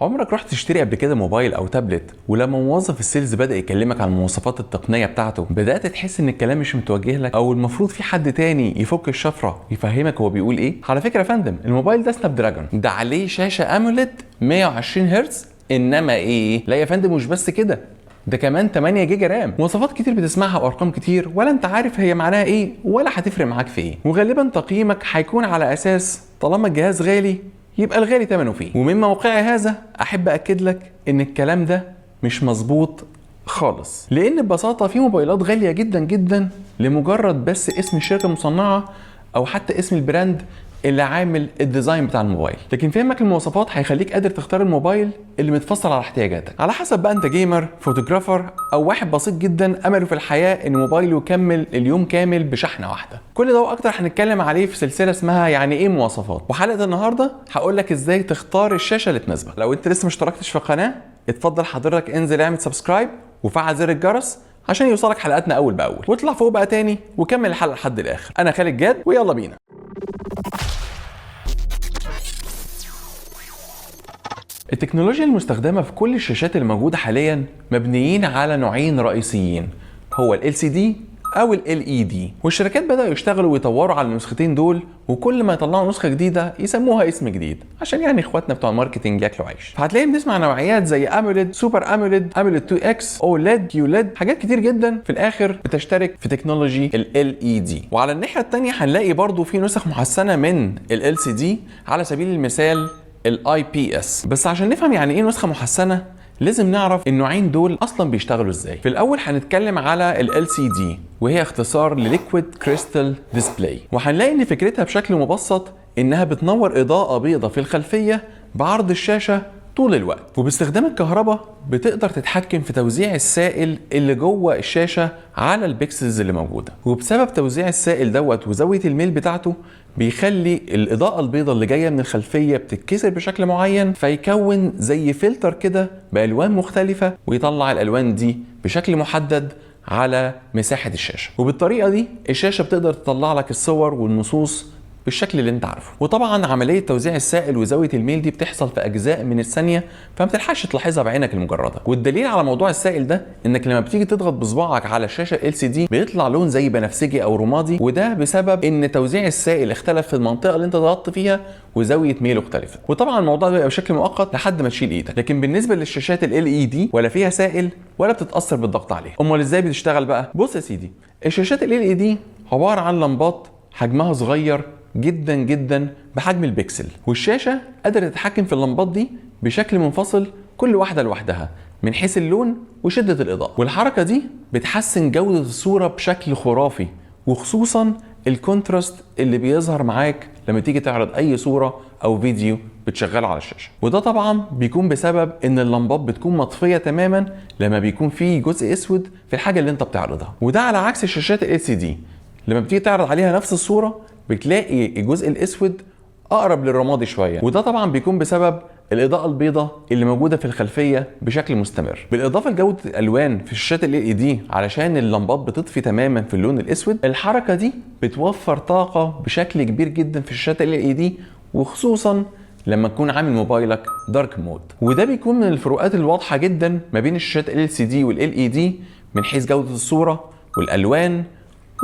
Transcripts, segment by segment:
عمرك رحت تشتري قبل كده موبايل او تابلت، ولما موظف السيلز بدأ يكلمك عن المواصفات التقنية بتاعته بدأت تحس ان الكلام مش متوجه لك، او المفروض في حد تاني يفك الشفرة يفهمك هو بيقول ايه؟ على فكرة يا فندم، الموبايل ده سناب دراجون، ده عليه شاشة اموليد 120 هرتز. انما ايه؟ لا يا فندم، مش بس كده، ده كمان 8 جيجا رام. مواصفات كتير بتسمعها وارقام كتير ولا انت عارف هي معناها ايه ولا هتفرق معاك في ايه، وغالبا تقييمك هيكون على اساس طالما الجهاز غالي يبقى الغالي ثمنه فيه. ومن موقعي هذا احب اكد لك ان الكلام ده مش مظبوط خالص، لان ببساطه في موبايلات غاليه جدا جدا لمجرد بس اسم الشركه المصنعه او حتى اسم البراند اللي عامل الديزاين بتاع الموبايل، لكن فهمك المواصفات هيخليك قادر تختار الموبايل اللي متفصل على احتياجاتك، على حسب بقى انت جيمر، فوتوغرافر، او واحد بسيط جدا امله في الحياه ان موبايله يكمل اليوم كامل بشحنه واحده. كل ده واكتر هنتكلم عليه في سلسله اسمها يعني ايه مواصفات، وحلقه النهارده هقول لك ازاي تختار الشاشه اللي تناسبك. لو انت لسه ما اشتركتش في القناه اتفضل حضرتك انزل اعمل سبسكرايب وفعل زر الجرس عشان يوصلك حلقاتنا اول باول، واطلع فوق بقى تاني وكمل الحلقه لحد الاخر. انا خالد جاد ويلا بينا. التكنولوجيا المستخدمة في كل الشاشات الموجودة حاليا مبنيين على نوعين رئيسيين، هو ال LCD أو ال LED، والشركات بدأوا يشتغلوا ويطوروا على النسختين دول، وكل ما يطلعوا نسخة جديدة يسموها اسم جديد عشان يعني اخواتنا بتوع الماركتينج ياكلوا عيش. فهتلاقي بنسمع نوعيات زي AMOLED، سوبر AMOLED، AMOLED 2X، OLED، QLED، حاجات كتير جدا في الآخر بتشترك في تكنولوجي ال LED. وعلى الناحية التانية هنلاقي برضو في نسخ محسنة من ال LCD، على سبيل المثال الاي بي اس. بس عشان نفهم يعني ايه نسخه محسنه لازم نعرف النوعين دول اصلا بيشتغلوا ازاي. في الاول هنتكلم على ال LCD، وهي اختصار لليكويد كريستال ديسبلاي، وهنلاقي ان فكرتها بشكل مبسط انها بتنور اضاءه بيضاء في الخلفيه بعرض الشاشه طول الوقت، وباستخدام الكهرباء بتقدر تتحكم في توزيع السائل اللي جوه الشاشه على البيكسلز اللي موجوده، وبسبب توزيع السائل دوت وزاويه الميل بتاعته بيخلي الاضاءه البيضاء اللي جايه من الخلفيه بتتكسر بشكل معين، فيكون زي فلتر كده بالوان مختلفه ويطلع الالوان دي بشكل محدد على مساحه الشاشه، وبالطريقه دي الشاشه بتقدر تطلع لك الصور والنصوص بالشكل اللي انت عارفه. وطبعا عمليه توزيع السائل وزاويه الميل دي بتحصل في اجزاء من الثانيه، فما بتلحقش تلاحظها بعينك المجرده. والدليل على موضوع السائل ده انك لما بتيجي تضغط بصباعك على الشاشه LCD بيطلع لون زي بنفسجي او رمادي، وده بسبب ان توزيع السائل اختلف في المنطقه اللي انت ضغطت فيها وزاويه ميله اختلفت. وطبعا الموضوع ده بيبقى بشكل مؤقت لحد ما تشيل ايدك، لكن بالنسبه للشاشات ال LED ولا فيها سائل ولا بتتاثر بالضغط عليها. امال ازاي بتشتغل بقى؟ بص يا سيدي، الشاشات ال LED عباره عن لمبات حجمها صغير جدا جدا بحجم البكسل، والشاشه قادره تتحكم في اللمبات دي بشكل منفصل كل واحده لوحدها من حيث اللون وشده الاضاءه، والحركه دي بتحسن جوده الصوره بشكل خرافي، وخصوصا الكونتراست اللي بيظهر معاك لما تيجي تعرض اي صوره او فيديو بتشغله على الشاشه. وده طبعا بيكون بسبب ان اللمبات بتكون مطفيه تماما لما بيكون في جزء اسود في الحاجه اللي انت بتعرضها، وده على عكس الشاشات ال LCD لما بتيجي تعرض عليها نفس الصوره بتلاقي الجزء الاسود اقرب للرمادي شويه، وده طبعا بيكون بسبب الاضاءه البيضاء اللي موجوده في الخلفيه بشكل مستمر. بالاضافه لجوده الالوان في شاشات ال LED علشان اللمبات بتطفي تماما في اللون الاسود، الحركه دي بتوفر طاقه بشكل كبير جدا في شاشات ال LED، وخصوصا لما تكون عامل موبايلك دارك مود. وده بيكون من الفروقات الواضحه جدا ما بين الشاشات ال LCD وال LED من حيث جوده الصوره والالوان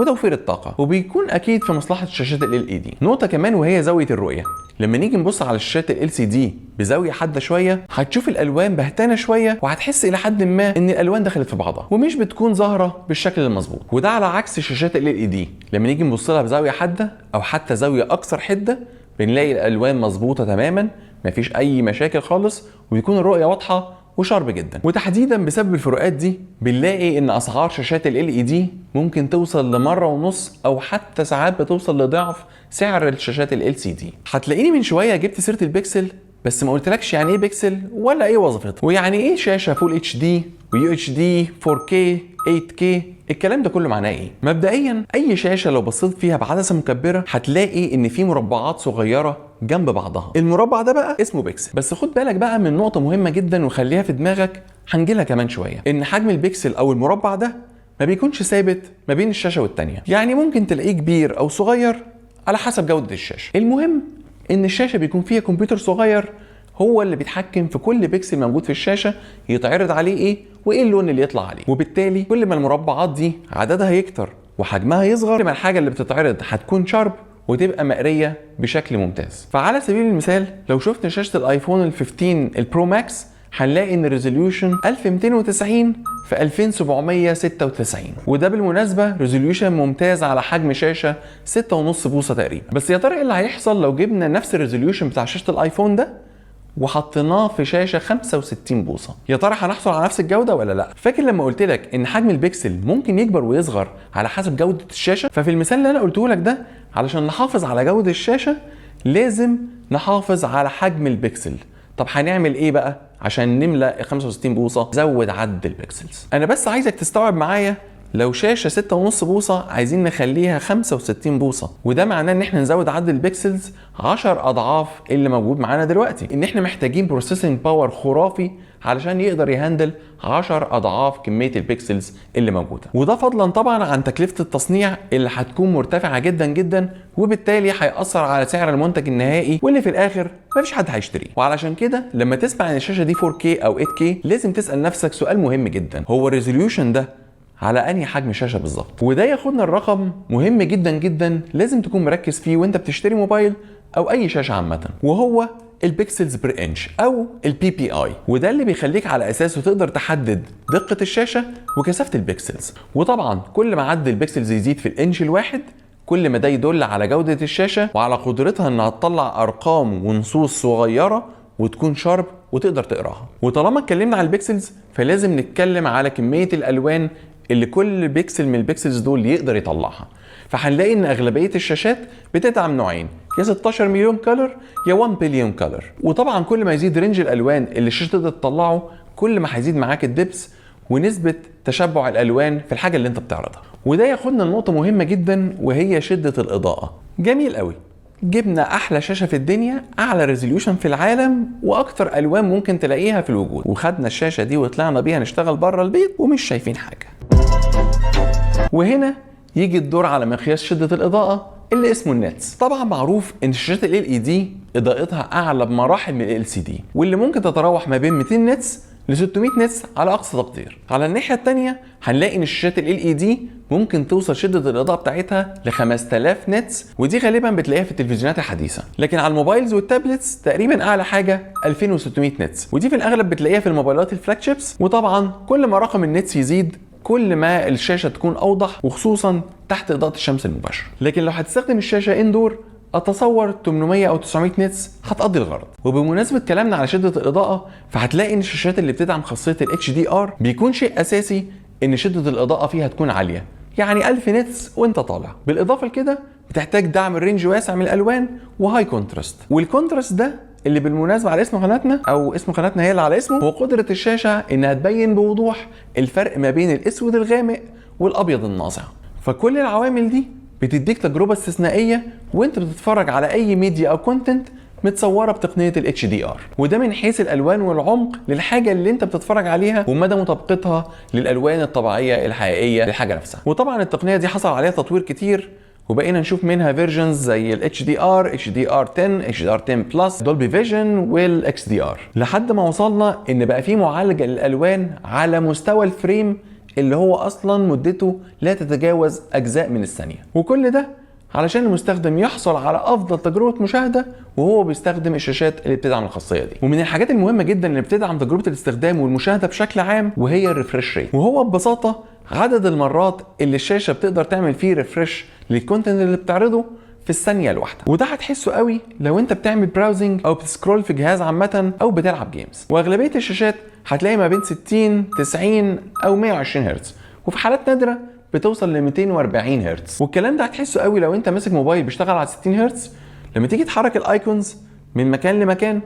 وتوفير الطاقه، وبيكون اكيد في مصلحه شاشات ال LED. نقطه كمان وهي زاويه الرؤيه، لما نيجي نبص على الشاشات ال LCD بزاويه حاده شويه هتشوف الالوان بهتانه شويه، وهتحس الى حد ما ان الالوان دخلت في بعضها ومش بتكون ظاهره بالشكل المظبوط. وده على عكس شاشات ال LED لما نيجي نبص لها بزاويه حاده او حتى زاويه اكثر حده بنلاقي الالوان مظبوطه تماما، مفيش اي مشاكل خالص، وبيكون الرؤيه واضحه وشارب جدا. وتحديدا بسبب الفروقات دي بنلاقي ان اسعار شاشات ال LED ممكن توصل لمره ونص او حتى ساعات بتوصل لضعف سعر الشاشات ال LCD. هتلاقيني من شويه جبت سيره البكسل بس ما قلتلكش يعني ايه بكسل ولا ايه وظيفتها، ويعني ايه شاشه فول HD ويو اتش دي 4K 8K، الكلام ده كله معناه ايه؟ مبدئيا اي شاشه لو بصيت فيها بعدسه مكبره هتلاقي ان في مربعات صغيره جنب بعضها، المربع ده بقى اسمه بيكسل. بس خد بالك بقى من نقطه مهمه جدا وخليها في دماغك، هنجيلها كمان شويه، ان حجم البيكسل او المربع ده ما بيكونش ثابت ما بين الشاشه والتانيه، يعني ممكن تلاقيه كبير او صغير على حسب جوده الشاشه. المهم ان الشاشه بيكون فيها كمبيوتر صغير هو اللي بيتحكم في كل بيكسل موجود في الشاشه يتعرض عليه ايه وايه اللون اللي يطلع عليه. وبالتالي كل ما المربعات دي عددها يكتر وحجمها يصغر، كل ما الحاجه اللي بتتعرض هتكون شارب وتبقى مقريه بشكل ممتاز. فعلى سبيل المثال لو شفنا شاشه الايفون ال 15 البرو ماكس هنلاقي ان الريزوليوشن 1290 في 2796، وده بالمناسبه ريزوليوشن ممتاز على حجم شاشه 6.5 بوصه تقريبا. بس يا ترى ايه اللي هيحصل لو جبنا نفس الريزوليوشن بتاع شاشه الايفون ده وحطيناه في شاشه 65 بوصه؟ يا ترى هنحصل على نفس الجوده ولا لا؟ فاكر لما قلت لك ان حجم البكسل ممكن يكبر ويصغر على حسب جوده الشاشه؟ ففي المثال اللي انا قلته لك ده علشان نحافظ على جوده الشاشه لازم نحافظ على حجم البكسل. طب هنعمل ايه بقى عشان نملأ 65 بوصه؟ زود عدد البكسلز. انا بس عايزك تستوعب معايا لو شاشه 6.5 بوصه عايزين نخليها 65 بوصه، وده معناه ان احنا نزود عدد البكسلز 10 اضعاف اللي موجود معانا دلوقتي. ان احنا محتاجين بروسيسنج باور خرافي علشان يقدر يهندل 10 اضعاف كميه البكسلز اللي موجوده، وده فضلا طبعا عن تكلفه التصنيع اللي هتكون مرتفعه جدا جدا، وبالتالي هيأثر على سعر المنتج النهائي واللي في الاخر مفيش حد هيشتريه. وعلشان كده لما تسمع ان الشاشه دي 4K او 8K لازم تسأل نفسك سؤال مهم جدا: هو الريزوليوشن ده على انهي حجم شاشه بالظبط؟ وده ياخدنا الرقم مهم جدا جدا لازم تكون مركز فيه وانت بتشتري موبايل او اي شاشه عامه، وهو البيكسلز بير انش او البي بي اي. وده اللي بيخليك على اساسه تقدر تحدد دقه الشاشه وكثافه البيكسلز. وطبعا كل ما عدد البيكسلز يزيد في الانش الواحد كل ما ده يدل على جوده الشاشه وعلى قدرتها انها تطلع ارقام ونصوص صغيره وتكون شارب وتقدر تقراها. وطالما اتكلمنا على البيكسلز فلازم نتكلم على كميه الالوان اللي كل بيكسل من البيكسلز دول يقدر يطلعها. فهنلاقي ان اغلبيه الشاشات بتدعم نوعين: يا 16 مليون كلر يا 1 بليون كلر. وطبعا كل ما يزيد رينج الالوان اللي الشاشه تقدر تطلعه كل ما هيزيد معاك الدبس ونسبه تشبع الالوان في الحاجه اللي انت بتعرضها. وده ياخدنا لنقطه مهمه جدا وهي شده الاضاءه. جميل قوي، جبنا احلى شاشه في الدنيا، اعلى ريزوليوشن في العالم، واكتر الوان ممكن تلاقيها في الوجود، وخدنا الشاشه دي وطلعنا بيها نشتغل بره البيت ومش شايفين حاجه. وهنا يجي الدور على مقياس شده الاضاءه اللي اسمه النتس. طبعا معروف ان شاشات ال LED اضاءتها اعلى بمراحل من ال LCD، واللي ممكن تتراوح ما بين 200 نتس ل 600 نتس على اقصى تقدير. على الناحيه الثانيه هنلاقي ان الشاشات ال LED ممكن توصل شده الاضاءه بتاعتها ل 5000 نتس، ودي غالبا بتلاقيها في التلفزيونات الحديثه. لكن على الموبايلز والتابلتس تقريبا اعلى حاجه 2600 نتس، ودي في الاغلب بتلاقيها في الموبايلات الفلاج شيبس. وطبعا كل ما رقم النتس يزيد كل ما الشاشه تكون اوضح، وخصوصا تحت اضاءه الشمس المباشره. لكن لو هتستخدم الشاشه اندور اتصور 800 او 900 نتس هتقضي الغرض. وبمناسبه كلامنا على شده الاضاءه فهتلاقي ان الشاشات اللي بتدعم خاصيه ال HDR بيكون شيء اساسي ان شده الاضاءه فيها تكون عاليه، يعني 1000 نتس وانت طالع. بالاضافه لكده بتحتاج دعم الرينج واسع من الالوان وهاي كونتراست. والكونتراست ده اللي بالمناسبه على اسم قناتنا او اسم قناتنا هي اللي على اسمه، هو قدره الشاشه انها تبين بوضوح الفرق ما بين الاسود الغامق والابيض الناصع. فكل العوامل دي بتديك تجربه استثنائيه وانت بتتفرج على اي ميديا او كونتنت متصوره بتقنيه ال HDR، وده من حيث الالوان والعمق للحاجه اللي انت بتتفرج عليها ومدى مطابقتها للالوان الطبيعيه الحقيقيه للحاجه نفسها. وطبعا التقنيه دي حصل عليها تطوير كتير وبقينا نشوف منها فيرجنز زي ال HDR، HDR10، HDR10 بلس، دولبي فيجن وال XDR، لحد ما وصلنا ان بقى في معالجه للالوان على مستوى الفريم اللي هو اصلا مدته لا تتجاوز اجزاء من الثانيه. وكل ده علشان المستخدم يحصل على افضل تجربه مشاهده وهو بيستخدم الشاشات اللي بتدعم الخاصيه دي. ومن الحاجات المهمه جدا اللي بتدعم تجربه الاستخدام والمشاهده بشكل عام وهي الريفريش ريت، وهو ببساطه عدد المرات اللي الشاشه بتقدر تعمل فيه ريفريش للكونتنت اللي بتعرضه في الثانيه الواحده. وده هتحسه قوي لو انت بتعمل براوزنج او بتسكرول في جهاز عامه او بتلعب جيمز. واغلبيه الشاشات هتلاقي ما بين 60 90 او 120 هرتز، وفي حالات نادره بتوصل ل 240 هرتز. والكلام ده هتحسه قوي لو انت ماسك موبايل بيشتغل على 60 هرتز. لما تيجي تحرك الايكونز من مكان لمكان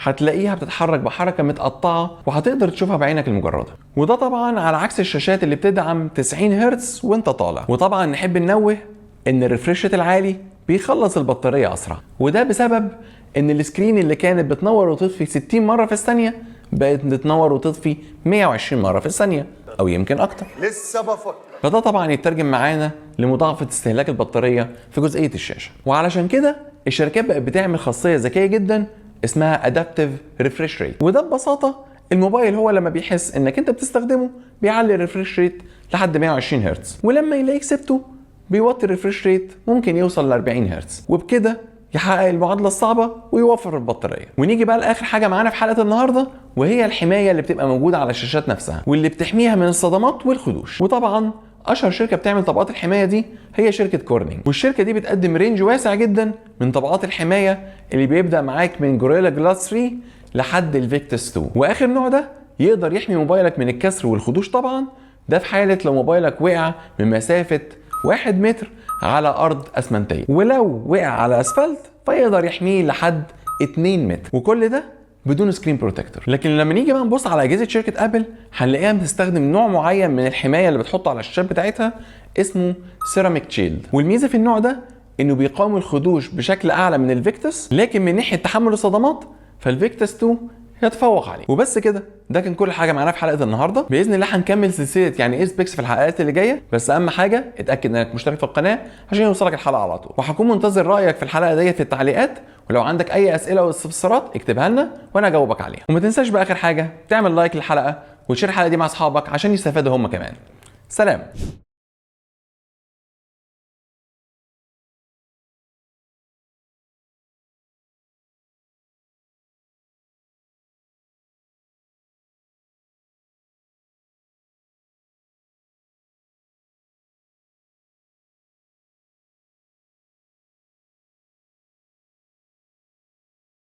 هتلاقيها بتتحرك بحركه متقطعه وهتقدر تشوفها بعينك المجرده. وده طبعا على عكس الشاشات اللي بتدعم 90 هرتز وانت طالع. وطبعا نحب ننوه ان الريفريش ريت العالي بيخلص البطاريه اسرع، وده بسبب ان السكرين اللي كانت بتنور وتطفي 60 مره في الثانيه بقت بتنور وتطفي 120 مره في الثانيه او يمكن اكتر. لسه بفكر. فده طبعا يترجم معانا لمضاعفه استهلاك البطاريه في جزئيه الشاشه. وعلشان كده الشركات بقت بتعمل خاصيه ذكيه جدا اسمها ادابتيف ريفريش ريت. وده ببساطه الموبايل هو لما بيحس انك انت بتستخدمه بيعلي الريفريش ريت لحد 120 هرتز، ولما يلاقيك سبته بيوطي الريفريش ريت ممكن يوصل ل 40 هرتز، وبكده يحقق المعادله الصعبه ويوفر البطاريه. ونيجي بقى لاخر حاجه معانا في حلقه النهارده، وهي الحمايه اللي بتبقى موجوده على الشاشات نفسها واللي بتحميها من الصدمات والخدوش. وطبعا اشهر شركه بتعمل طبقات الحمايه دي هي شركه كورنينج، والشركه دي بتقدم رينج واسع جدا من طبقات الحمايه اللي بيبدا معاك من جوريلا جلاس 3 لحد الفيكتس 2. واخر نوع ده يقدر يحمي موبايلك من الكسر والخدوش طبعا، ده في حاله لو موبايلك وقع من مسافه 1 متر على ارض اسمنتيه، ولو وقع على اسفلت فيقدر يحميه لحد 2 متر، وكل ده بدون سكرين بروتكتور. لكن لما نيجي بقى نبص على اجهزه شركه ابل هنلاقيها بتستخدم نوع معين من الحمايه اللي بتحطه على الشاشات بتاعتها اسمه سيراميك شيلد. والميزه في النوع ده انه بيقاوم الخدوش بشكل اعلى من الفيكتس، لكن من ناحيه تحمل الصدمات فالفيكتس 2 يتفوق عليه. وبس كده، ده كان كل حاجه معانا في حلقه النهارده. باذن الله هنكمل سلسله يعني ايه سبيكس في الحلقات اللي جايه، بس اهم حاجه اتاكد انك مشترك في القناه عشان يوصلك الحلقه على طول. وهكون منتظر رايك في الحلقه ديت في التعليقات، ولو عندك اي اسئله او استفسارات اكتبها لنا وانا اجاوبك عليها. وما تنساش باخر حاجه تعمل لايك للحلقه وتشير الحلقه دي مع اصحابك عشان يستفادوا هم كمان. سلام.